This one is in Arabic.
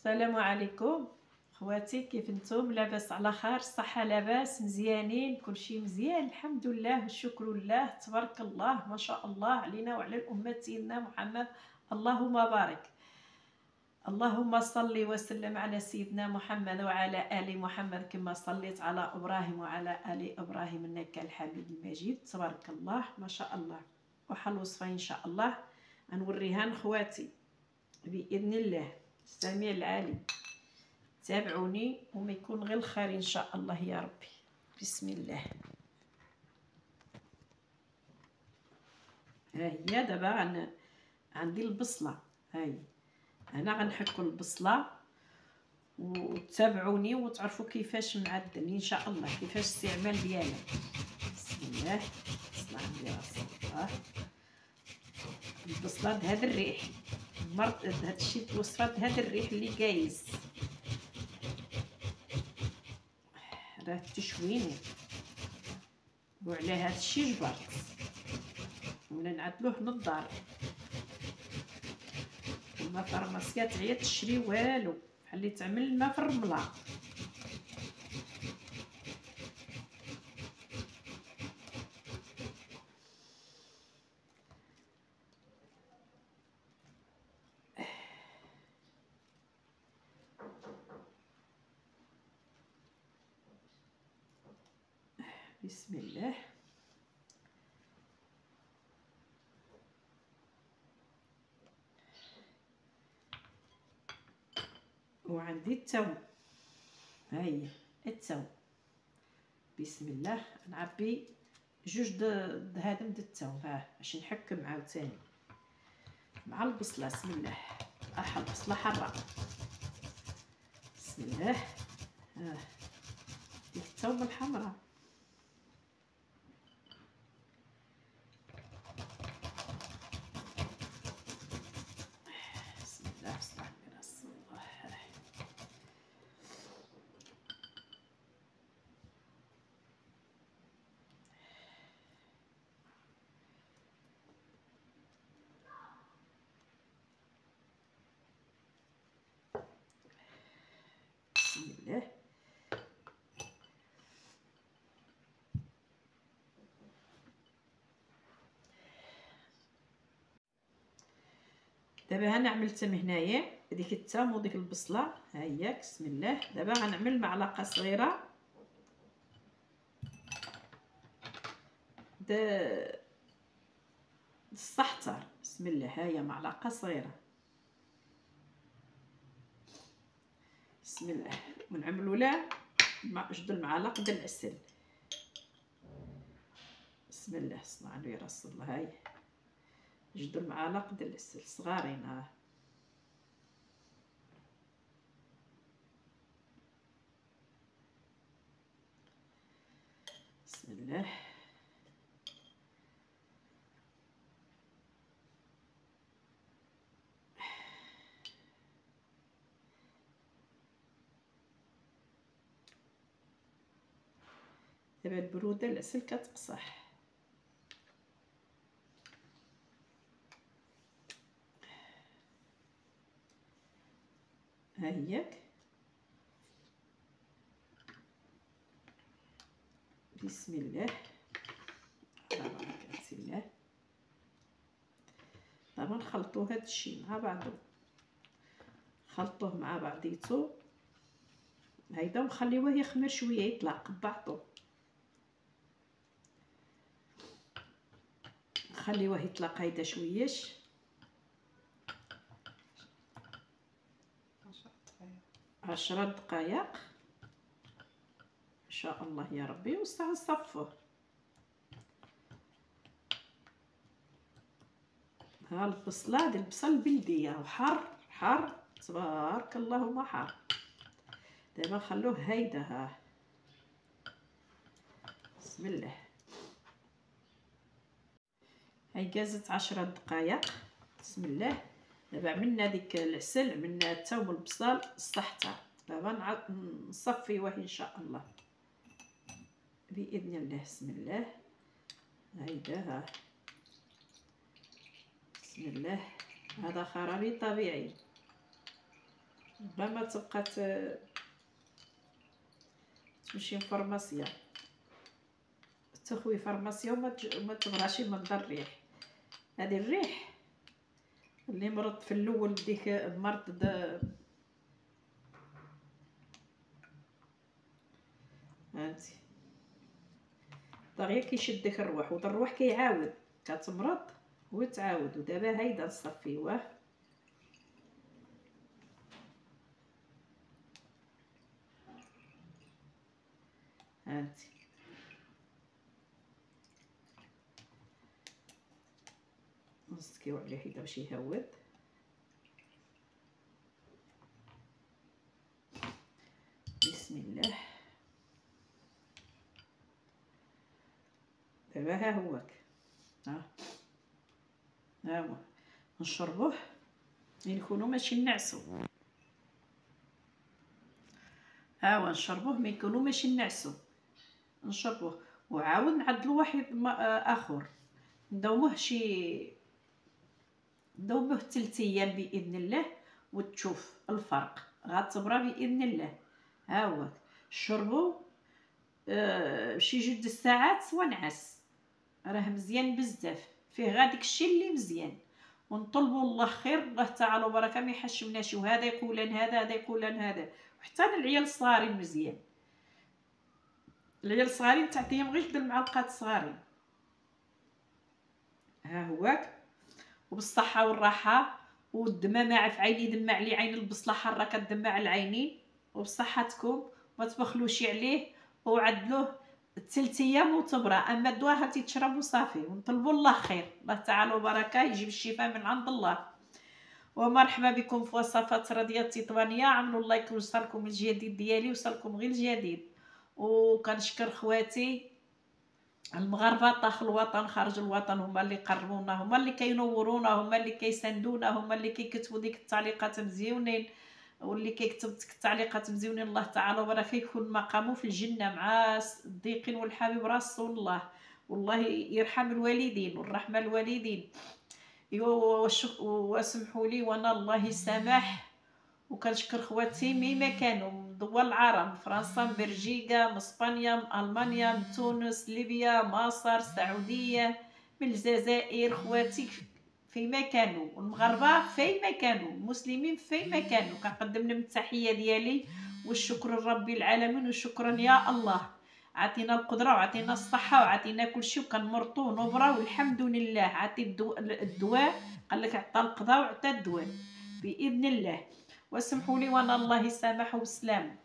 السلام عليكم خواتي، كيف نتوما؟ لاباس على خير؟ الصحه لاباس؟ مزيانين؟ كلشي مزيان الحمد لله والشكر لله تبارك الله ما شاء الله علينا وعلى الامه سيدنا محمد. اللهم بارك، اللهم صل وسلم على سيدنا محمد وعلى ال محمد كما صليت على ابراهيم وعلى ال ابراهيم انك الحميد المجيد. تبارك الله ما شاء الله. وحل وصفه ان شاء الله غنوريها لخواتي باذن الله السميع العليم. تابعوني وما يكون غير الخير ان شاء الله يا ربي. بسم الله. ها هي دابا عندي البصله، هاي انا غنحكوا البصله وتابعوني وتعرفوا كيفاش معدل ان شاء الله، كيفاش الاستعمال ديالها. بسم الله. الصلاه على رسول الله. البصله بهذا الريح، مرت هذا الشيء توصفات هذا الريح اللي جايز راه تشويني، وعلى هذا الشيء جبرت ولا نعدلوه من الدار. وما فرماسيات تعيا تشري والو بحال اللي تعمل ما في الرمله. بسم الله. وعندي التوم، ها هي التوم. بسم الله. نعبي جوج هادم د التوم باش نحكم عاوتاني مع البصله. بسم الله. البصله حاره. بسم الله. ديك التوم الحمراء. بسم الله. بسم الله رسول الله. بسم الله. دابا غنعمل تم هنايا ديك التم وديك البصله، ها هي. بسم الله. دابا غنعمل معلقه صغيره د السحتر. بسم الله. ها هي معلقه صغيره. بسم الله. ونعملوا له جوج المعالق د العسل. بسم الله. صلى على رسول الله. هاي جوج المعالق د العسل صغارين. ها بسم الله. دابا البروده العسل كتقصح. ها هياك. بسم الله. على بركه الله. دابا نخلطوا هذا الشيء مع بعضو، خلطوه مع بعضيتو هيدا ونخليوه يخمر شويه يطلق ببعضو. خليوه يطلق هيدا شويش 10 دقائق ان شاء الله يا ربي. ونصفوه. ها البصله ديال البصل البلديه وحار حار تبارك الله ما حار. دابا نخلوه هيدا. ها بسم الله. هاي جازت 10 دقائق. بسم الله. دابا عملنا ديك العسل، عملنا الثوم والبصل السحتر. دابا نصفيوه ان شاء الله باذن الله. بسم الله. هيدا. ها بسم الله. هذا خرابي طبيعي. بلا ما تبقى تمشي لفارماسيا تخوي فارماسيا وما تبغاش من الريح. هذه الريح اللي مرض في الاول ديك المرض هانتي دغيا كيشدك الروح، الروح كيعاود كتمرض وتعاود. ودابا هايدا نصفيوه هانتي نسكيو عليه حيت باش يهود. بسم الله. دابا ها هوك، ها هو نشربوه يكونوا ماشي نعسو. ها هو نشربوه ما يكونوا ماشي نعسو، نشربوه وعاود نعدلو واحد اخر ندوموه ندوموه 3 ايام باذن الله وتشوف الفرق غتبرى باذن الله. ها هو شربو شي 2 ساعات ونعس، راه مزيان بزاف فيه غا داكشي اللي مزيان. ونطلبوا الله خير، الله تعالى وبركه ما يحشمناش. وهذا يقول هذا، هذا يقول هذا، وحتى العيال الصغارين مزيان. العيال الصغارين تعطيهم غير 2 معلقات صغارين. ها هوك وبالصحه والراحه. والدمامه في عيني دمع لي عين البصله حاره كدمع العينين. وبصحتكم ما تبخلوش عليه وعدلوه 3 ايام وتبرى. اما الدواء هاتي تشرب وصافي. ونطلبوا الله خير، الله تعالى وبركه يجيب الشفاء من عند الله. ومرحبا بكم في وصفات رضية التطوانيه. عملوا لايك وصلكم الجديد ديالي، وصلكم غير الجديد. وكنشكر خواتي المغاربه داخل الوطن خارج الوطن، هما اللي قربونا، هما اللي كينورونا، هما اللي كيساندونا، هما اللي كيكتبوا ديك التعليقات مزيونين. واللي كيكتب ديك التعليقات مزيونين الله تعالى وبركه يكون مقامه في الجنه مع الصديقين والحبيب رسول الله. والله يرحم الوالدين والرحمه الوالدين. واسمحوا لي وانا الله يسامح. وكنشكر خواتي ميما كانوا من دول العرب، من فرنسا، من بلجيكا، من اسبانيا، من المانيا، من تونس، ليبيا، مصر، السعوديه، من الجزائر. خواتي فيما كانوا، والمغاربه فيما كانوا، المسلمين فيما كانوا، كنقدم لهم التحيه ديالي والشكر لرب العالمين. وشكرا يا الله، عطينا القدره وعطينا الصحه وعطينا كل شيء، وكنمرطوا ونبرا والحمد لله. عطي الدواء، قال لك عطى القضاء وعطى الدواء باذن الله. واسمحوا لي وانا الله يسامح وبسلام.